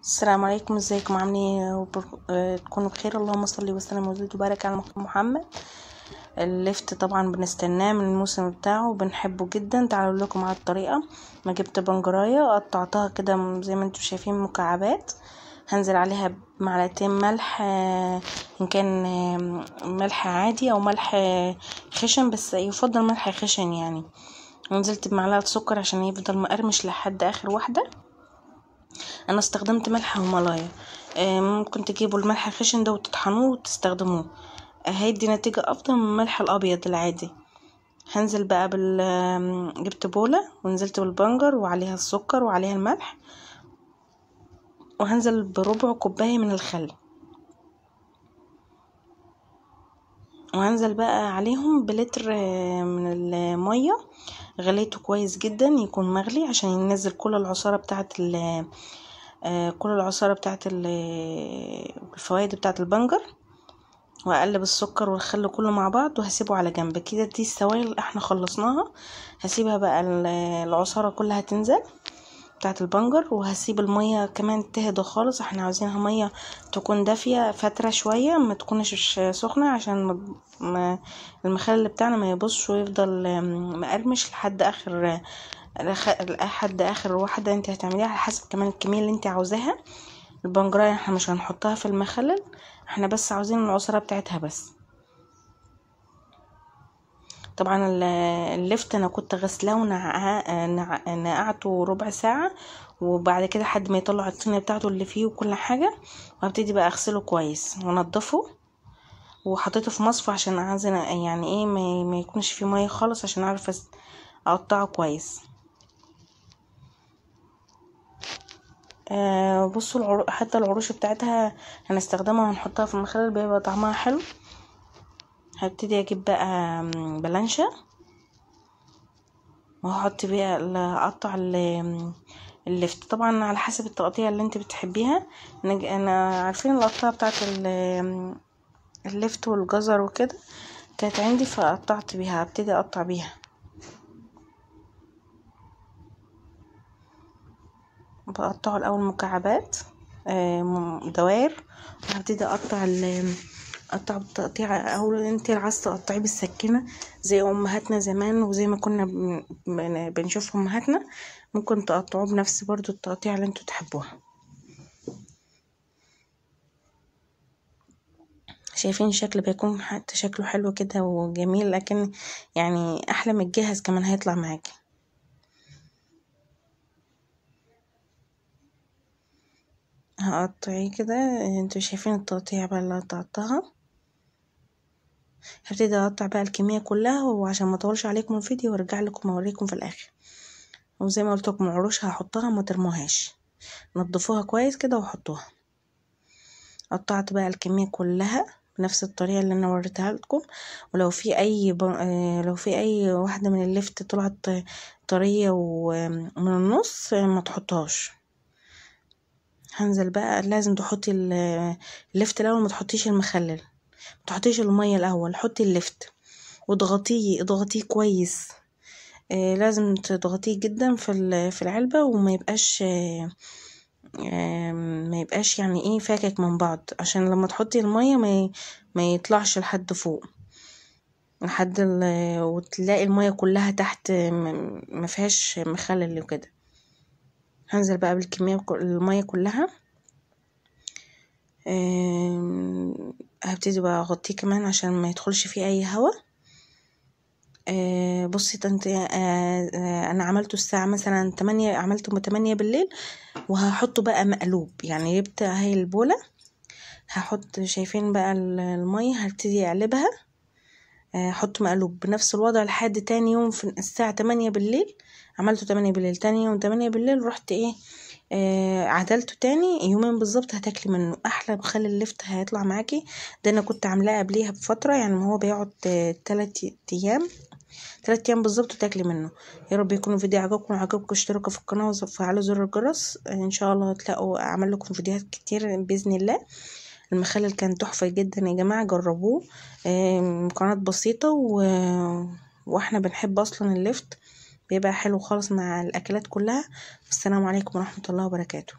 السلام عليكم، ازيكم؟ عاملين ايه؟ تكونوا بخير. اللهم صل وسلم وزد وبارك على محمد. اللفت طبعا بنستناه من الموسم بتاعه وبنحبه جدا. تعالوا لكم على الطريقه. ما جبت بنجرايه قطعتها كده زي ما انتم شايفين مكعبات. هنزل عليها بمعلقتين ملح، ان كان ملح عادي او ملح خشن، بس يفضل ملح خشن يعني. ونزلت بمعلقه سكر عشان يفضل مقرمش لحد اخر واحده. انا استخدمت ملح هيمالايا، ممكن تجيبوا الملح الخشن ده وتطحنوه وتستخدموه، هيدي نتيجة افضل من الملح الابيض العادي. هنزل بقى جبت بولة ونزلت بالبنجر وعليها السكر وعليها الملح، وهنزل بربع كوباية من الخل، وهنزل بقى عليهم بلتر من المية. غليته كويس جدا يكون مغلي عشان ينزل كل العصارة بتاعت الفوائد بتاعت البنجر. واقلب السكر والخل كله مع بعض وهسيبه على جنب كده. دي السوائل اللي احنا خلصناها. هسيبها بقى العصارة كلها تنزل بتاعت البنجر، وهسيب المية كمان تهدى خالص. احنا عاوزينها مية تكون دافية فترة شوية، ما تكونش سخنة، عشان المخلل بتاعنا ما يبصش ويفضل مقرمش لحد اخر واحدة انت هتعمليها، على حسب كمان الكمية اللي انت عاوزاها. البنجرايه احنا مش هنحطها في المخلل، احنا بس عاوزين العصارة بتاعتها بس. طبعا اللفت انا كنت غسلاه ونقعته ربع ساعة، وبعد كده لحد ما يطلع الطينة بتاعته اللي فيه وكل حاجة، وهبتدي بقى اغسله كويس وانضفه، وحطيته في مصفى عشان عايزة يعني ايه ما يكونش فيه مية خالص، عشان اعرف اقطعه كويس. بصوا حتى العروش بتاعتها هنستخدمها وهنحطها في المخلل، بيبقى طعمها حلو. هبتدي اجيب بقى بلانشة، وهحط بقى اقطع اللفت طبعا على حسب التقطيع اللي انت بتحبيها. انا عارفين القطعه بتاعت اللفت والجزر وكده كانت عندي، فقطعت بيها. هبتدي اقطع بيها، بقطعه الاول مكعبات دوائر، وهبتدي اقطع بالتقطيع. او انت عايزه تقطعيه بالسكينه زي امهاتنا زمان، وزي ما كنا بنشوف امهاتنا، ممكن تقطعوه بنفس برضو التقطيع اللي انتوا تحبوها. شايفين الشكل بيكون حتى شكله حلو كده وجميل، لكن يعني احلى من الجاهز كمان هيطلع معاكي. هقطعيه كده. انتوا شايفين التقطيع بقى اللي قطعتها. هبتدي اقطع بقى الكميه كلها، وعشان ما اطولش عليكم الفيديو وارجع لكم اوريكم في الاخر. وزي ما قلت لكم العروش هحطها، ما ترموهاش، نضفوها كويس كده وحطوها. قطعت بقى الكميه كلها بنفس الطريقه اللي انا وريتها لكم. ولو في اي واحده من اللفت طلعت طريه ومن النص ما تحطهاش. هنزل بقى، لازم تحطي اللفت الاول، ما تحطيش المخلل، ما تحطيش الميه الاول، حطي اللفت اضغطيه كويس. لازم تضغطيه جدا في العلبة، وما يبقاش ما يبقاش يعني ايه فاكك من بعض، عشان لما تحطي المية ما يطلعش لحد فوق وتلاقي المية كلها تحت ما فيهاش مخلل وكده. هنزل بقى بالكمية المية كلها. هبتدي بقى اغطيه كمان عشان ما يدخلش فيه اي هوا. بصي انت، انا عملته الساعة مثلا 8، عملته 8 بالليل، وهحطه بقى مقلوب. يعني جبت اهي البولة، هحط، شايفين بقى المية، هبتدي اقلبها، احط مقلوب بنفس الوضع لحد تاني يوم في الساعة 8 بالليل. عملته 8 بالليل، تاني يوم 8 بالليل رحت عدلته تاني يومين بالظبط. هتاكلي منه احلى مخلل اللفت هيطلع معاكي. ده انا كنت عاملاه قبليها بفترة، يعني هو بيقعد 3 ايام بالظبط وتاكلي منه. يا رب يكون الفيديو عجبكم. اشتركوا في القناه وفعلوا زر الجرس، ان شاء الله تلاقوا اعمل لكم فيديوهات كتير باذن الله. المخلل كان تحفه جدا يا جماعه، جربوه. مكونات بسيطه واحنا بنحب اصلا اللفت، بيبقى حلو خالص مع الاكلات كلها. والسلام عليكم ورحمه الله وبركاته.